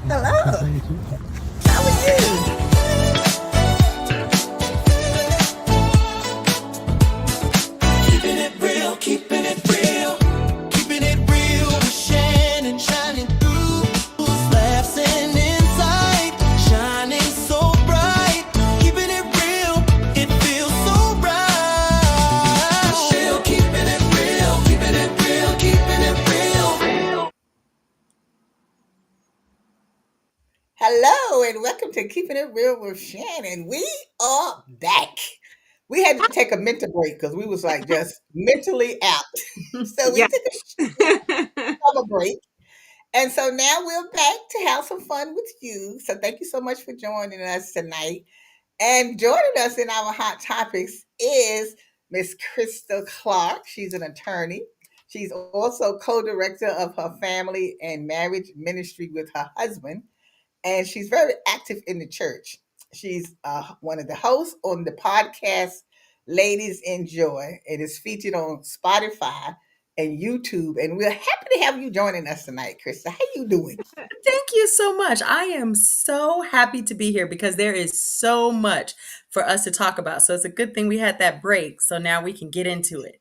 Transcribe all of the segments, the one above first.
Hello. How are you? Keeping it real, keeping it real, keeping it real with Shannon, shining through, laughs and insight, shining so bright. Keeping it real, it feels so right. Real, keeping it real, keeping it real, keeping it real. Hello, and welcome to Keeping It Real with Shannon. We are back. We had to take a mental break because we was like just mentally out. So we Yeah. took a summer break. And so now we're back to have some fun with you. So thank you so much for joining us tonight. And joining us in our hot topics is Miss Crystal Clarke. She's an attorney. She's also co-director of her family and marriage ministry with her husband, and she's very active in the church. She's one of the hosts on the podcast Ladies Enjoy. It is featured on Spotify and YouTube, and we're happy to have you joining us tonight, Krista. How you doing? Thank you so much. I am so happy to be here because there is so much for us to talk about. So it's a good thing we had that break. So now we can get into it.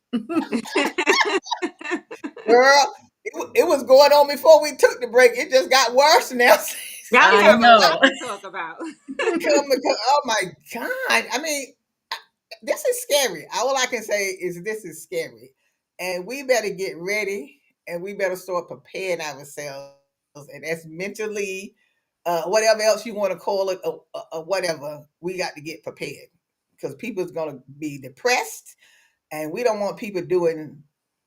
Girl, it was going on before we took the break. It just got worse now. Now we I have a know. lot to talk about. Oh my God. I mean, this is scary. All I can say is this is scary. And we better get ready and we better start preparing ourselves. And that's mentally, whatever else you want to call it, or whatever, we got to get prepared because people's going to be depressed and we don't want people doing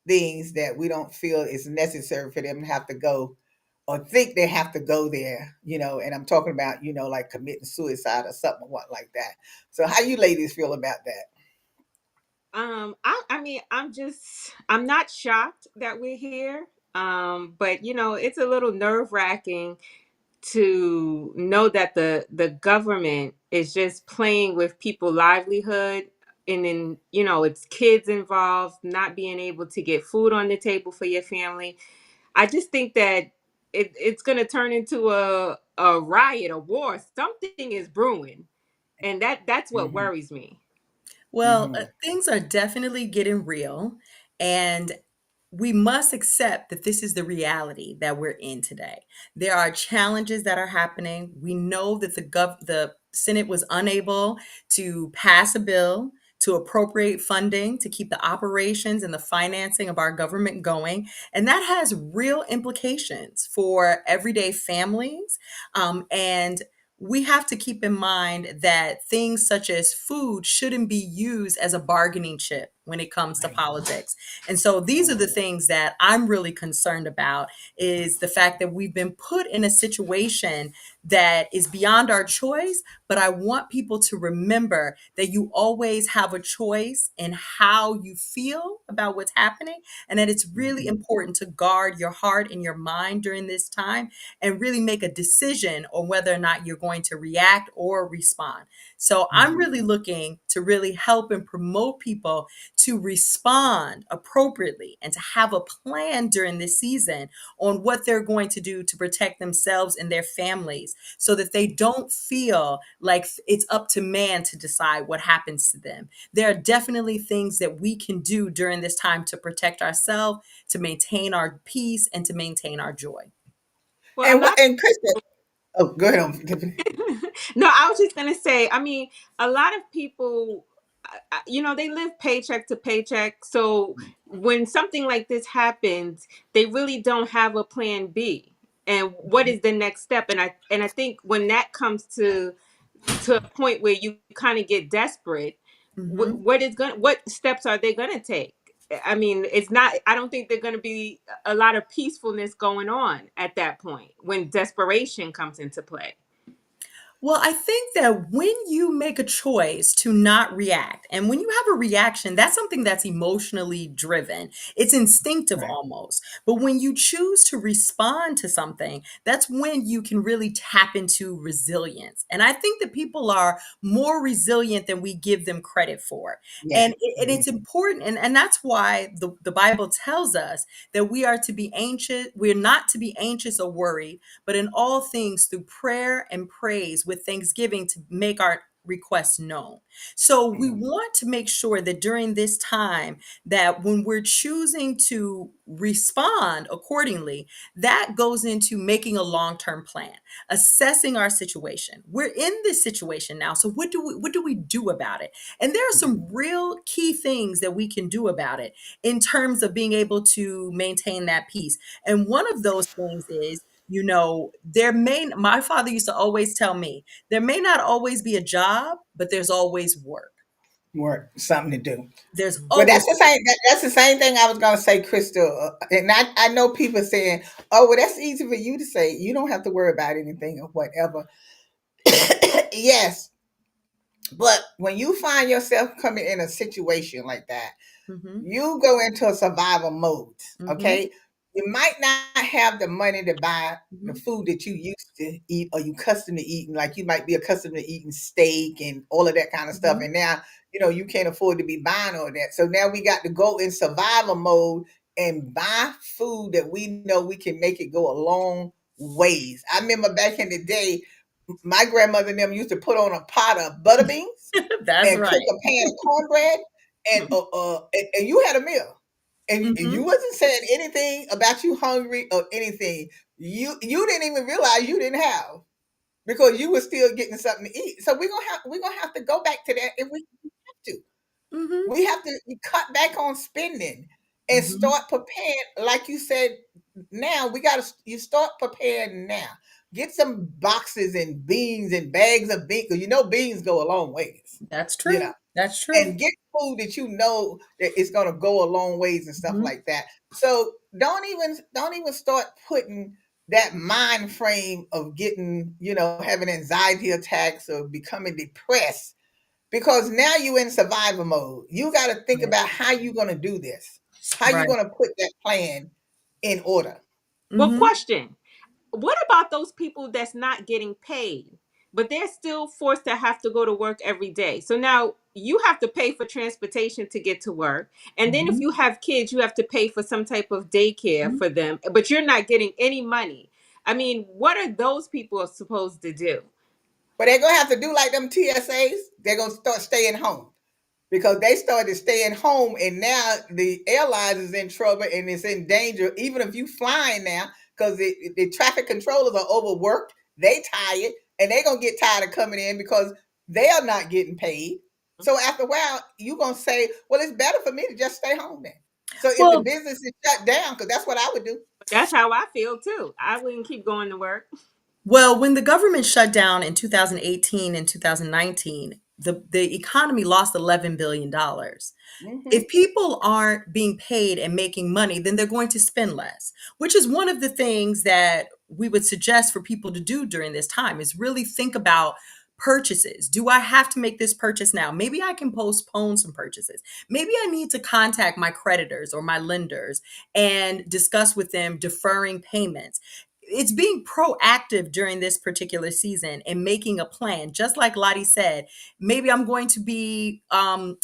things that we don't feel is necessary for them to have to go or think they have to go there, and I'm talking about, like committing suicide or something what like that. So how you ladies feel about that? I mean, I'm not shocked that we're here. But it's a little nerve wracking to know that the government is just playing with people's livelihood, and then it's kids involved, not being able to get food on the table for your family. I just think that it's going to turn into a riot, a war. Something is brewing, and that's what Mhm, worries me. Well, mhm, things are definitely getting real. And we must accept that this is the reality that we're in today. There are challenges that are happening. We know that the Senate was unable to pass a bill to appropriate funding to keep the operations and the financing of our government going. And that has real implications for everyday families. And we have to keep in mind that things such as food shouldn't be used as a bargaining chip when it comes to right, politics. And so these are right. the things that I'm really concerned about is the fact that we've been put in a situation that is beyond our choice, but I want people to remember that you always have a choice in how you feel about what's happening and that it's really Mhm, important to guard your heart and your mind during this time and really make a decision on whether or not you're going to react or respond. So I'm mhm, really looking to really help and promote people to respond appropriately and to have a plan during this season on what they're going to do to protect themselves and their families so that they don't feel like it's up to man to decide what happens to them. There are definitely things that we can do during this time to protect ourselves, to maintain our peace, and to maintain our joy. Well, a and lot. what and Krista, oh, go ahead on, Tiffany. No, I was just gonna say. I mean, a lot of people, they live paycheck to paycheck. So when something like this happens, they really don't have a plan B. And what is the next step? And I think when that comes to a point where you kind of get desperate, Mhm. what steps are they gonna take? I mean, it's not. I don't think they're gonna be a lot of peacefulness going on at that point when desperation comes into play. Well, I think that when you make a choice to not react, and when you have a reaction, that's something that's emotionally driven. It's instinctive Right. almost. But when you choose to respond to something, that's when you can really tap into resilience. And I think that people are more resilient than we give them credit for. Yeah. And Mhm. it's important. And that's why the Bible tells us that we are to be anxious, we're not to be anxious or worried, but in all things through prayer and praise with thanksgiving to make our requests known. So we Mhm. want to make sure that during this time that when we're choosing to respond accordingly, that goes into making a long-term plan, assessing our situation. We're in this situation now, so what do we do about it? And there are some real key things that we can do about it in terms of being able to maintain that peace. And one of those things is, my father used to always tell me, there may not always be a job, but there's always work. Work, something to do. There's Well, always work. that's the same thing I was gonna say, Crystal. And I know people saying, "Oh, well, that's easy for you to say. You don't have to worry about anything or whatever." Yes, but when you find yourself coming in a situation like that, Mhm, you go into a survival mode. mhm, Okay, you might not have the money to buy the mhm, food that you used to eat or you accustomed to eating. Like you might be accustomed to eating steak and all of that kind of stuff, mhm. and now you can't afford to be buying all that. So now we got to go in survival mode and buy food that we know we can make it go a long ways. I remember back in the day, my grandmother and them used to put on a pot of butter beans That's and cook right. a pan of cornbread, and you had a meal, and you Mhm. wasn't saying anything about you hungry or anything. You didn't even realize you didn't have because you were still getting something to eat. So we're gonna have to go back to that if we have to. Mhm. We have to cut back on spending and Mhm. start preparing, like you said. Now we gotta you start preparing now. Get some boxes and beans and bags of beans because beans go a long ways. That's You know true. That's true. and get food that you know that it's gonna go a long ways and stuff Mhm. like that. So don't even start putting that mind frame of getting, having anxiety attacks or becoming depressed because now you're in survival mode. You got to think Right. about how you're gonna do this, how you're Right. gonna put that plan in order. Well, Mhm. question. What about those people that's not getting paid, but they're still forced to have to go to work every day? So now you have to pay for transportation to get to work. And then if Mhm. you have kids, you have to pay for some type of daycare Mhm. for them, but you're not getting any money. I mean, what are those people supposed to do? But they're gonna have to do like them TSAs. They're gonna start staying home because they started staying home and now the airlines is in trouble and it's in danger even if you flying now because the traffic controllers are overworked, they tired, and they're going to get tired of coming in because they are not getting paid. So after a while you're going to say, well, it's better for me to just stay home then. So if the Well, business is shut down, because that's what I would do. That's how I feel too. I wouldn't keep going to work. when the government shut down in 2018 and 2019, the economy lost $11 billion. Hmm. If people aren't being paid and making money, then they're going to spend less, which is one of the things that we would suggest for people to do during this time is really think about purchases. Do I have to make this purchase now? Maybe I can postpone some purchases. Maybe I need to contact my creditors or my lenders and discuss with them deferring payments. It's being proactive during this particular season and making a plan. Just like Lottie said, maybe I'm going to be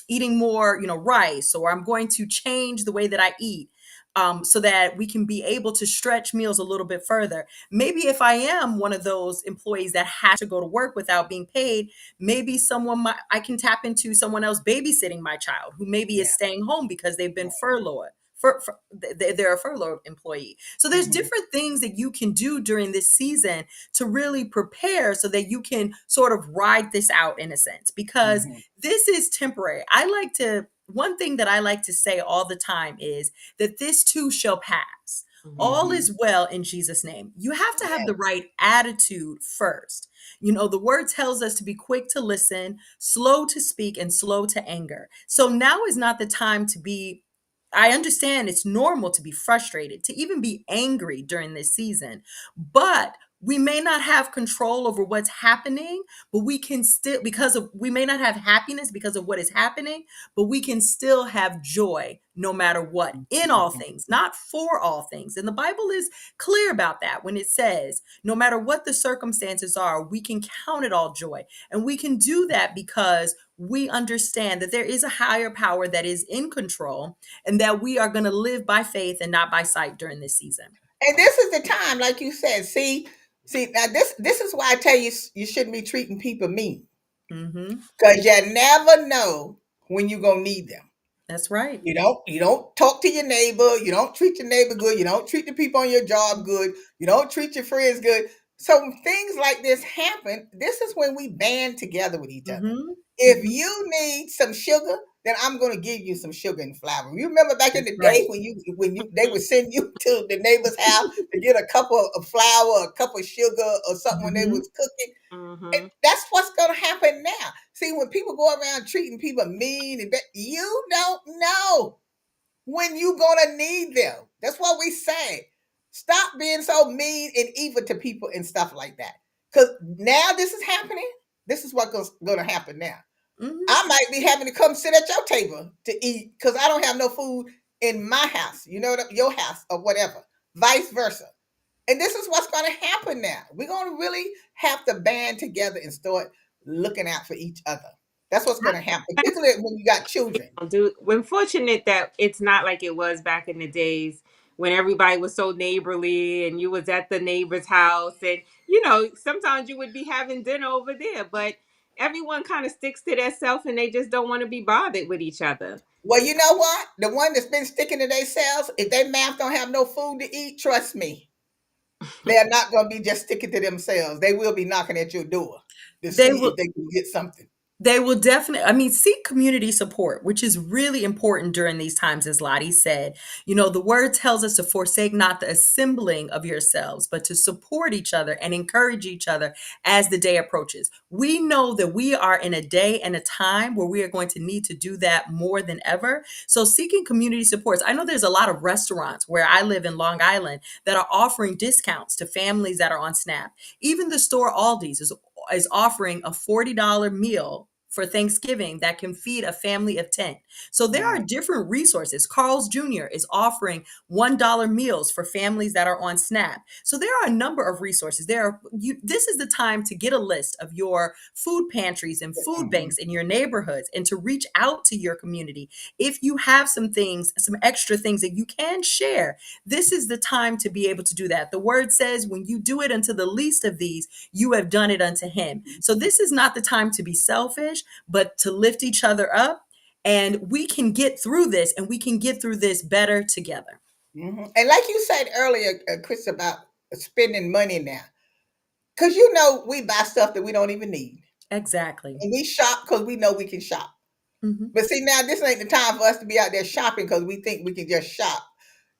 eating more, rice, or I'm going to change the way that I eat, so that we can be able to stretch meals a little bit further. Maybe if I am one of those employees that has to go to work without being paid, maybe I can tap into someone else babysitting my child who maybe Yeah. is staying home because they've been furloughed. They're a furloughed employee. So there's Hmm. different things that you can do during this season to really prepare so that you can sort of ride this out in a sense, because Hmm. this is temporary. One thing that I like to say all the time is that this too shall pass. All Hmm. is well in Jesus' name. You have to have Yes. the right attitude first. The word tells us to be quick to listen, slow to speak, and slow to anger. So now is not the time to be. I understand it's normal to be frustrated, to even be angry during this season, but We may not have control over what's happening, but we can still, we may not have happiness because of what is happening, but we can still have joy no matter what, in all things, not for all things. And the Bible is clear about that when it says, no matter what the circumstances are, we can count it all joy. And we can do that because we understand that there is a higher power that is in control, and that we are going to live by faith and not by sight during this season. And this is the time, like you said. See now this is why I tell you you shouldn't be treating people mean, Hmm. because you never know when you're gonna need them. That's right. You don't talk to your neighbor, you don't treat your neighbor good, you don't treat the people on your job good, you don't treat your friends good. So when things like this happen, this is when we band together with each other. Hmm. If Hmm. you need some sugar, then I'm going to give you some sugar and flour. You remember back in That's the right. day when they would send you to the neighbor's house to get a cup of flour, a cup of sugar, or something when they Hmm. was cooking. And Mm-hmm. that's what's going to happen now. See, when people go around treating people mean, you don't know when you gonna need them. That's what we say. Stop being so mean and evil to people and stuff like that. Because now this is happening. This is what's gonna happen now. Hmm. I might be having to come sit at your table to eat because I don't have no food in my house, your house or whatever, vice versa. And this is what's going to happen now. We're going to really have to band together and start looking out for each other. That's what's going to happen, particularly when you got children. Dude, we're fortunate that it's not like it was back in the days when everybody was so neighborly and you was at the neighbor's house, and sometimes you would be having dinner over there, but everyone kind of sticks to themselves and they just don't want to be bothered with each other. Well, you know what? The one that's been sticking to themselves, if they mouth don't have no food to eat, trust me, they're not going to be just sticking to themselves. They will be knocking at your door to They see will if they can get something. They will definitely, I mean, seek community support, which is really important during these times, as Lottie said. The word tells us to forsake not the assembling of yourselves, but to support each other and encourage each other as the day approaches. We know that we are in a day and a time where we are going to need to do that more than ever. So, seeking community supports. I know there's a lot of restaurants where I live in Long Island that are offering discounts to families that are on SNAP. Even the store Aldi's is offering a $40 meal for Thanksgiving that can feed a family of 10. So there are Right. different resources. Carl's Jr. is offering $1 meals for families that are on SNAP. So there are a number of resources. This is the time to get a list of your food pantries and food Mhm. banks in your neighborhoods and to reach out to your community. If you have some things, some extra things that you can share, this is the time to be able to do that. The word says, when you do it unto the least of these, you have done it unto him. So this is not the time to be selfish, but to lift each other up. And we can get through this, and we can get through this better together. Mhm. And like you said earlier, Chris, about spending money now, because we buy stuff that we don't even need, Exactly. and we shop because we know we can shop. Hmm. But see, now this ain't the time for us to be out there shopping because we think we can just shop.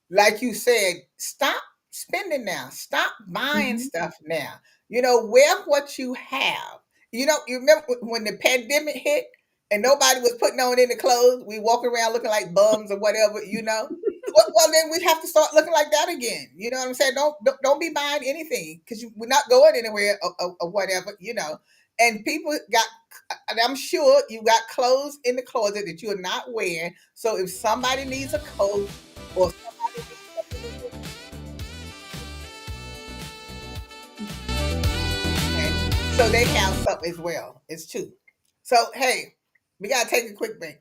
Like you said, stop spending now. Stop buying Hmm. stuff now. Wear what you have. You remember when the pandemic hit and nobody was putting on any clothes? We walk around looking like bums or whatever. Well, then we have to start looking like that again. You know what I'm saying? Don't be buying anything because we're not going anywhere or whatever. And people got, and I'm sure you got clothes in the closet that you're not wearing. So if somebody needs a coat or somebody needs something in your okay, so they have something as well. It's true. So hey, we gotta take a quick break,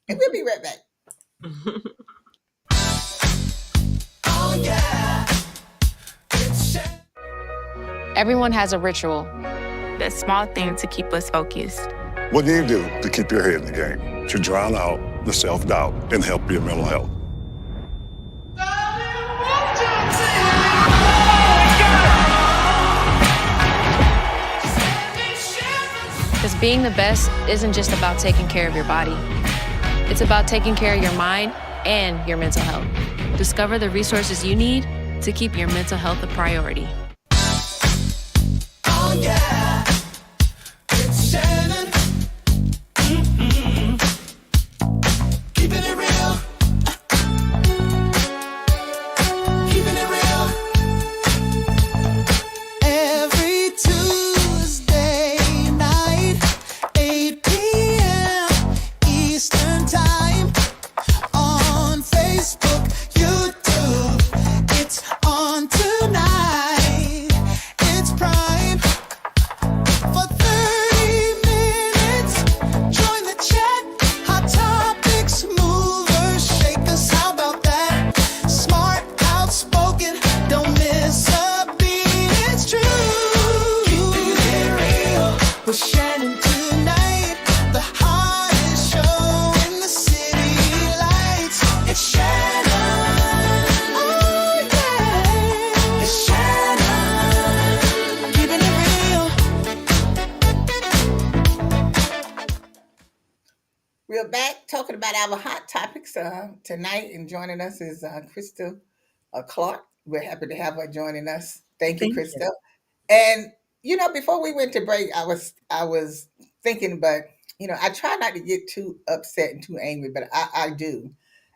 and we'll be right back. Oh yeah. Everyone has a ritual, that small thing to keep us focused. What do you do to keep your head in the game, to drown out the self-doubt and help your mental health? Because being the best isn't just about taking care of your body. It's about taking care of your mind and your mental health. Discover the resources you need to keep your mental health a priority. Oh yeah. It's Shannon. Keeping it real. Keeping it real. with Shannon tonight. The hottest show in the city lights. It's Shannon. Oh yeah. It's Shannon. Keeping it real. We're back talking about our hot topics tonight, and joining us is Crystal Clarke. We're happy to have her joining us. Thank you, Thank you. Crystal. And before we went to break, I was thinking, but I try not to get too upset and too angry, but I do,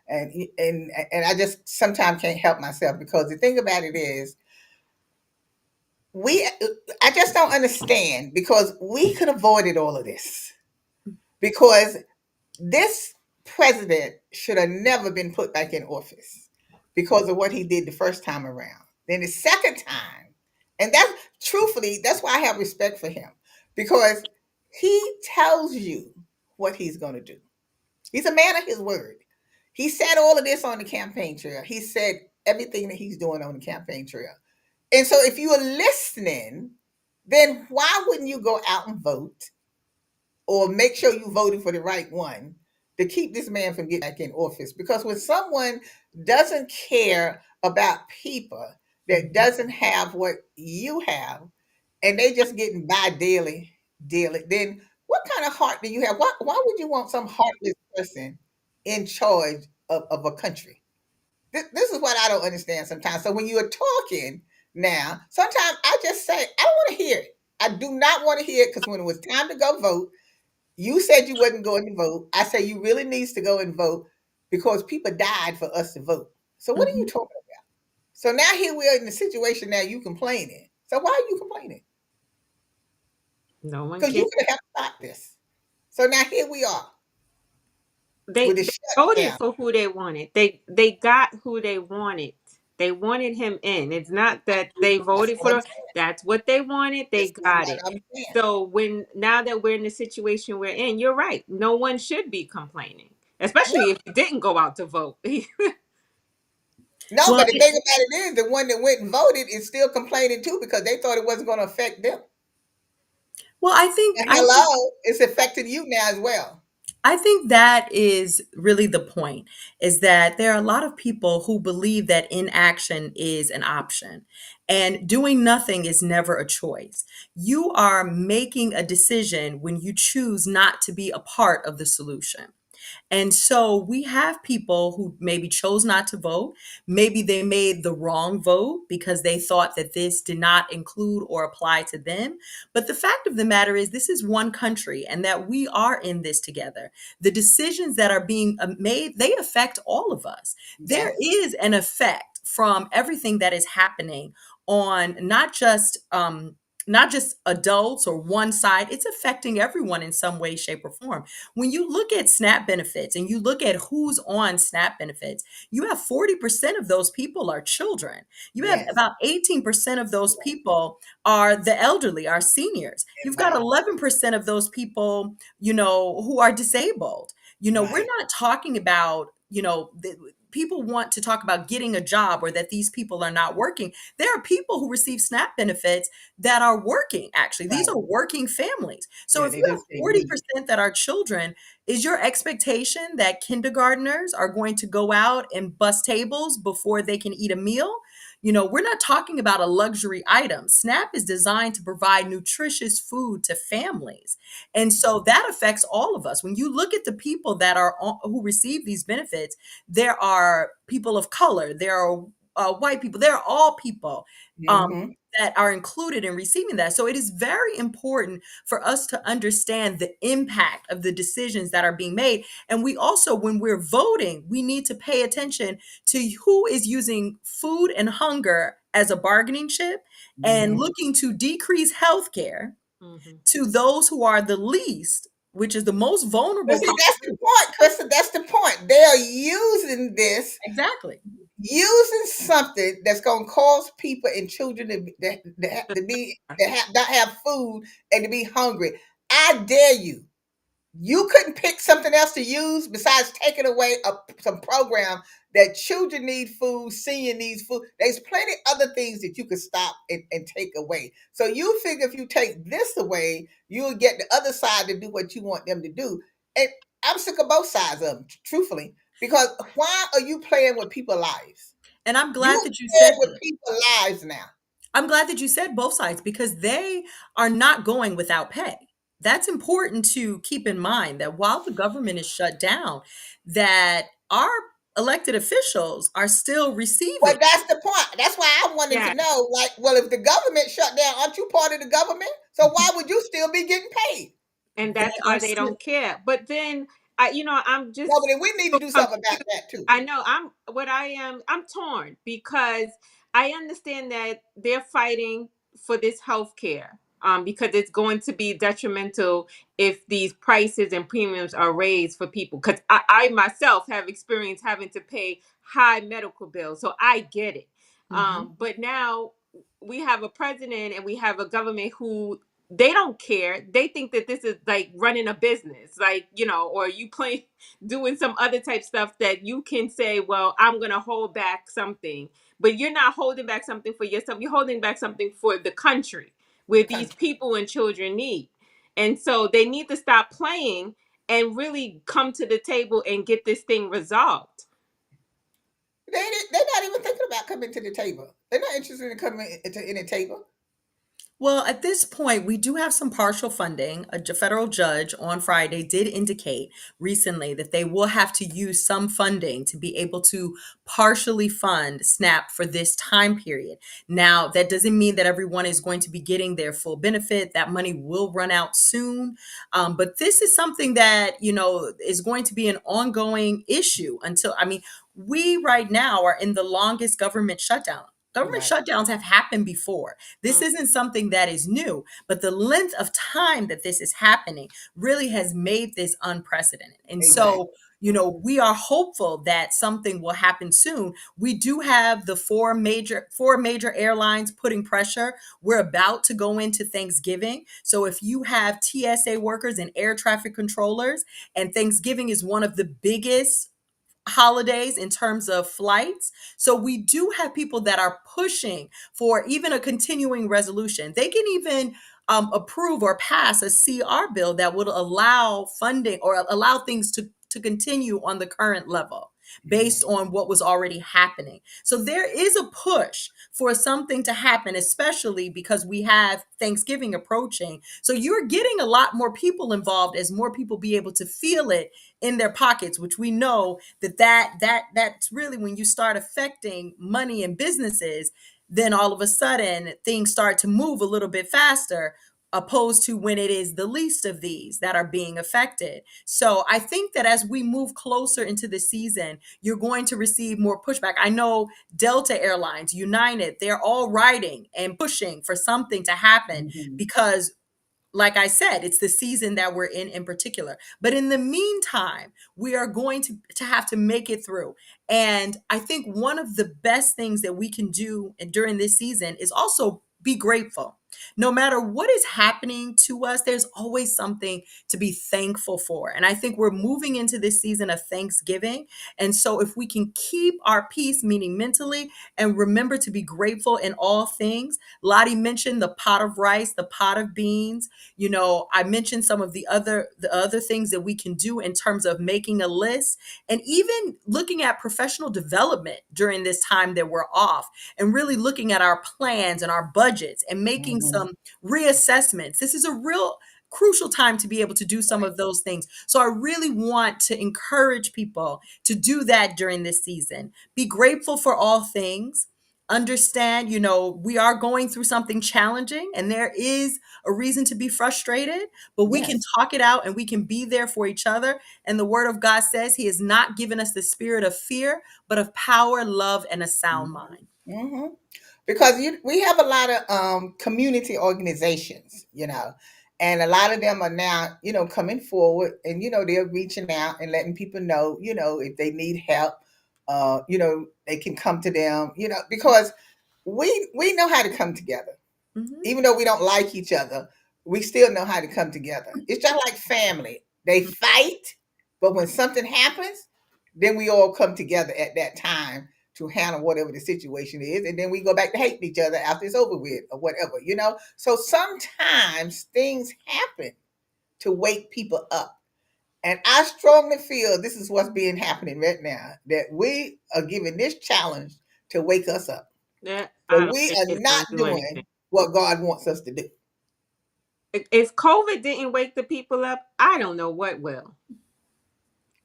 and I just sometimes can't help myself because the thing about it is we I just don't understand because we could avoided all of this because this president should have never been put back in office because of what he did the first time around. Then the second time, and that's truthfully, that's why I have respect for him because he tells you what he's going to do. He's a man of his word. He said all of this on the campaign trail. He said everything that he's doing on the campaign trail. And so if you are listening, then why wouldn't you go out and vote or make sure you voted for the right one to keep this man from getting back in office. Because when someone doesn't care about people that Mhm. doesn't have what you have, and they just getting by daily, then what kind of heart do you have? Why would you want some heartless person in charge of a country? This is what I don't understand sometimes. So when you are talking now, sometimes I just say, I don't want to hear it. I do not want to hear it because when it was time to go vote, you said you wasn't going to vote. I say you really needs to go and vote because people died for us to vote. So what are you Mhm. talking about? So now here we are in the situation now you complaining. So why are you complaining? No one Because can. you could have stopped this. So now here we are with the They voted shutdown. for who they wanted. They got who they wanted. They wanted him in. It's not that they That's voted what for I'm them. saying. That's what they wanted. They This is got what it. I'm saying. So when now that we're in the situation we're in, you're right. No one should be complaining, especially if you didn't go out to vote. No, Well, but the thing about it is the one that went and voted is still complaining too because they thought it wasn't going to affect them. well, And hello, it's affecting you now as well. I think that is really the point, is that there are a lot of people who believe that inaction is an option and doing nothing is never a choice. You are making a decision when you choose not to be a part of the solution. And so we have people who maybe chose not to vote. Maybe they made the wrong vote because they thought that this did not include or apply to them. But the fact of the matter is, this is one country and that we are in this together. The decisions that are being made, they affect all of us. There Yes. is an effect from everything that is happening on not just adults or one side. It's affecting everyone in some way, shape, or form. When you look at SNAP benefits and you look at who's on SNAP benefits, you have 40% of those people are children. You have Yes. about 18% of those people are the elderly, are seniors. You've got Right. 11% of those people, who are disabled. We're Right. not talking about, people want to talk about getting a job or that these people are not working. There are people who receive SNAP benefits that are working, actually. These Right. are working families. So Yeah, if they you have just they need it. 40% that are children, is your expectation that kindergartners are going to go out and bus tables before they can eat a meal? We're not talking about a luxury item. SNAP is designed to provide nutritious food to families. And so that affects all of us. When you look at the people that who receive these benefits, there are people of color, there are white people, there are all people. Um, Mhm. that are included in receiving that. So it is very important for us to understand the impact of the decisions that are being made. And we also, when we're voting, we need to pay attention to who is using food and hunger as a bargaining chip and Mhm. looking to decrease healthcare Mhm. to those who are the least, which is the most But vulnerable see, that's the point, Krista. That's the point. They are using this, Exactly. using something that's going to cause people and children to not have food and to be hungry. I dare you. You couldn't pick something else to use besides taking away some program that children need food, senior needs food. There's plenty other things that you could stop and take away. So you figure if you take this away, you'll get the other side to do what you want them to do. And I'm sick of both sides of them, truthfully, because why are you playing with people's lives? And I'm You glad that you playing said with that. people's lives now. I'm glad that you said both sides because they are not going without pay. That's important to keep in mind that while the government is shut down, that our elected officials are still Well, receiving. that's the point. That's why I wanted to Yeah, know, like, well, if the government shut down, aren't you part of the government? So why would you still be getting paid? and They that's are why they still. don't care. But then I'm No, just but then we need to so do something about confused. that too. I know I'm torn because I understand that they're fighting for this health care. Because it's going to be detrimental if these prices and premiums are raised for people. Because I myself have experienced having to pay high medical bills, so I get it. Mhm. But now we have a president and we have a government who they don't care. They think that this is like running a business, like, or you play doing some other type stuff that you can say, well, I'm going to hold back something, but you're not holding back something for yourself. You're holding back something for the country The where these country. people and children need. And so they need to stop playing and really come to the table and get this thing resolved. They're not even thinking about coming to the table. They're not interested in coming into any table. Well, at this point, we do have some partial funding. A federal judge on Friday did indicate recently that they will have to use some funding to be able to partially fund SNAP for this time period. Now, that doesn't mean that everyone is going to be getting their full benefit. That money will run out soon. But this is something that, is going to be an ongoing issue until, we right now are in the longest government shutdown. Government Right. shutdowns have happened before. This Mm, isn't something that is new, but the length of time that this is happening really has made this unprecedented. And Exactly. so, we are hopeful that something will happen soon. We do have the four major airlines putting pressure. We're about to go into Thanksgiving. So if you have TSA workers and air traffic controllers, and Thanksgiving is one of the biggest holidays in terms of flights. So we do have people that are pushing for even a continuing resolution. They can even approve or pass a CR bill that would allow funding or allow things to continue on the current level based on what was already happening. So there is a push for something to happen, especially because we have Thanksgiving approaching. So you're getting a lot more people involved as more people be able to feel it in their pockets, which we know that's really when you start affecting money and businesses, then all of a sudden things start to move a little bit faster opposed to when it is the least of these that are being affected. So I think that as we move closer into the season, you're going to receive more pushback. I know Delta Airlines, United, they're all writing and pushing for something to happen Mhm. because, like I said, it's the season that we're in particular. But in the meantime, we are going to have to make it through. And I think one of the best things that we can do during this season is also be grateful. No matter what is happening to us, there's always something to be thankful for. And I think we're moving into this season of Thanksgiving. And so if we can keep our peace, meaning mentally, and remember to be grateful in all things. Lottie mentioned the pot of rice, the pot of beans. I mentioned some of the other things that we can do in terms of making a list and even looking at professional development during this time that we're off and really looking at our plans and our budgets and making Mhm. some reassessments. This is a real crucial time to be able to do some Right. of those things. So I really want to encourage people to do that during this season. Be grateful for all things. Understand, we are going through something challenging and there is a reason to be frustrated, but we can Yes. talk it out and we can be there for each other. And the word of God says he has not given us the spirit of fear, but of power, love, and a sound mind. Hmm. Because we have a lot of community organizations, and a lot of them are now, coming forward, and they're reaching out and letting people know, if they need help, they can come to them, because we know how to come together, Mhm. even though we don't like each other. We still know how to come together. It's just like family. They fight, but when something happens, then we all come together at that time to handle whatever the situation is, and then we go back to hating each other after it's over with or whatever, you know. So sometimes things happen to wake people up. And I strongly feel this is what's being happening right now, that we are given this challenge to wake us up. That But I don't we think are it's not gonna do anything. doing what God wants us to do. If COVID didn't wake the people up, I don't know what will.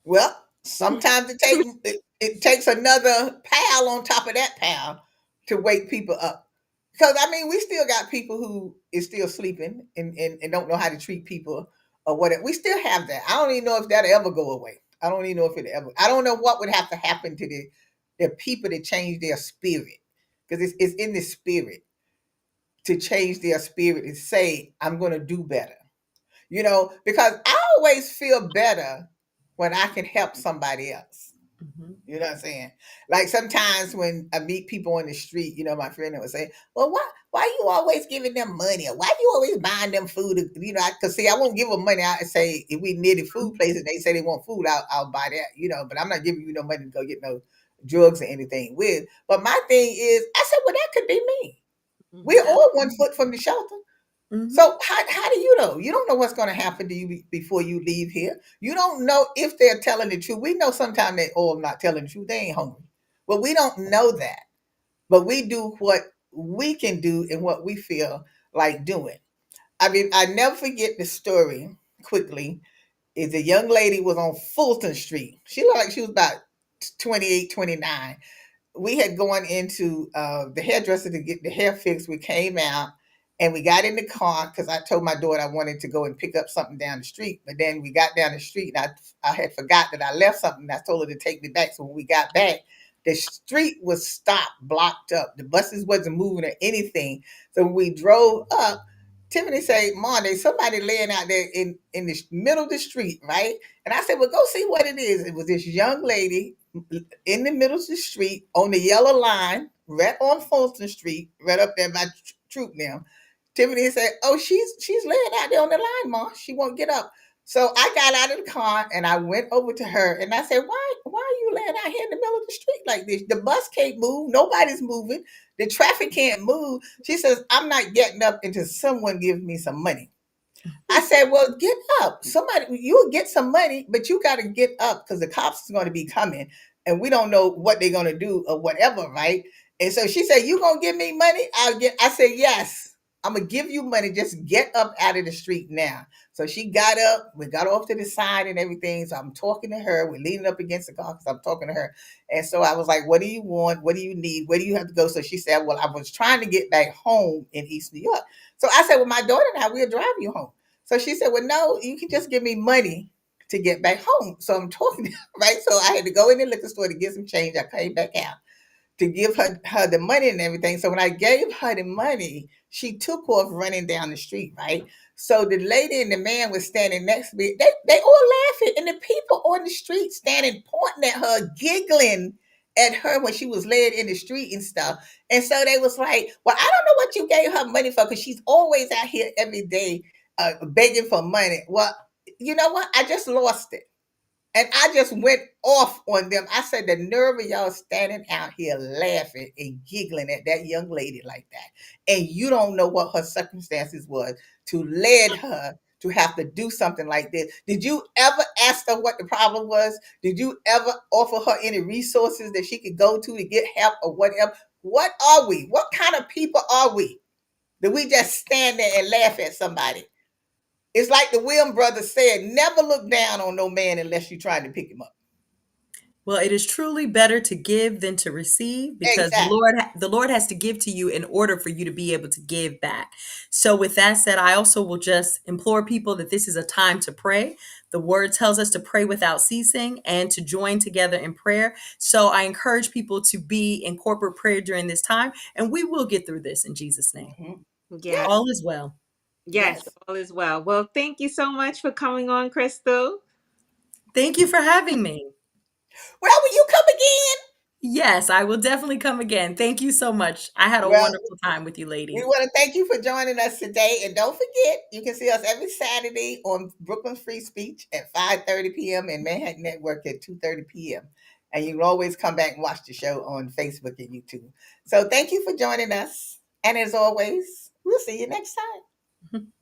Well, sometimes it takes another pal on top of that pal to wake people up. Because I mean, we still got people who is still sleeping and don't know how to treat people or whatever. We still have that. I don't even know if that'll ever go away. I don't even know if it ever. I don't know what would have to happen to the people to change their spirit, because it's in the spirit to change their spirit and say, "I'm going to do better." You know, because I always feel better when I can help somebody else. Mhm. You know what I'm saying? Like sometimes when I meet people on the street, you know, my friend would say, "Well, why you always giving them money? Or why you always buying them food?" You know, because see, I won't give them money. I say if we near the food place and they say they want food, I'll buy that. You know, but I'm not giving you no money to go get no drugs or anything with. But my thing is, I said, well, that could be me. We're That, all 1 foot from the shelter. Mhm. So how do you know? You don't know what's going to happen to you before you leave here. You don't know if they're telling the truth. We know sometimes they all not telling the truth. They ain't hungry, but we don't know that. But we do what we can do and what we feel like doing. I mean, I never forget the story. Quickly, is a young lady was on Fulton Street. She looked like she was about 28, 29. We had gone into the hairdresser to get the hair fixed. We came out and we got in the car because I told my daughter I wanted to go and pick up something down the street. But then we got down the street and I had forgot that I left something. And I told her to take me back. So when we got back, the street was stopped, blocked up. The buses wasn't moving or anything. So when we drove up, Tiffany said, "Mom, there's somebody laying out there in the middle of the street, right?" And I said, "Well, go see what it is." It was this young lady in the middle of the street on the yellow line, right on Fulton Street, right up there by Troop now. Tiffany said, "Oh, she's laying out there on the line, Mom. She won't get up." So I got out of the car and I went over to her and I said, "Why are you laying out here in the middle of the street like this? The bus can't move. Nobody's moving. The traffic can't move." She says, "I'm not getting up until someone gives me some money." I said, "Well, get up. Somebody, you'll get some money, but you got to get up because the cops are going to be coming and we don't know what they're going to do or whatever, right?" And so she said, "You going to give me money?" I said, "Yes, I'm going to give you money. Just get up out of the street now." So she got up, we got off to the side and everything. So I'm talking to her. We're leaning up against the car because I'm talking to her. And so I was like, "What do you want? What do you need? Where do you have to go?" So she said, "Well, I was trying to get back home in East New York." So I said, "Well, my daughter and I, we'll drive you home." So she said, "Well, no, you can just give me money to get back home." So I'm talking, right? So I had to go in the liquor store to get some change. I came back out to give her the money and everything. So when I gave her the money, she took off running down the street, right? So the lady and the man was standing next to me. They all laughing, and the people on the street standing, pointing at her, giggling at her when she was laying in the street and stuff. And so they was like, "Well, I don't know what you gave her money for, because she's always out here every day begging for money." Well, you know what? I just lost it. And I just went off on them. I said, "The nerve of y'all standing out here laughing and giggling at that young lady like that. And you don't know what her circumstances was to lead her to have to do something like this. Did you ever ask her what the problem was? Did you ever offer her any resources that she could go to get help or whatever?" What are we? What kind of people are we? That we just stand there and laugh at somebody? It's like the William brothers said, never look down on no man unless you're trying to pick him up. Well, it is truly better to give than to receive, because the Exactly. Lord has to give to you in order for you to be able to give back. So with that said, I also will just implore people that this is a time to pray. The word tells us to pray without ceasing and to join together in prayer. So I encourage people to be in corporate prayer during this time, and we will get through this in Jesus' name. Mhm. yes, Yes, All is well. yes, yes. all is well. Well, thank you so much for coming on, Crystal. Thank you for having me. Well, will you come again? Yes, I will definitely come again. Thank you so much. I had a Well, wonderful time with you we ladies. want to thank you for joining us today. And don't forget, you can see us every Saturday on Brooklyn's Free Speech at 5:30 p.m. and Manhattan Network at 2:30 p.m. And you can always come back and watch the show on Facebook and YouTube. So thank you for joining us. And as always, we'll see you next time.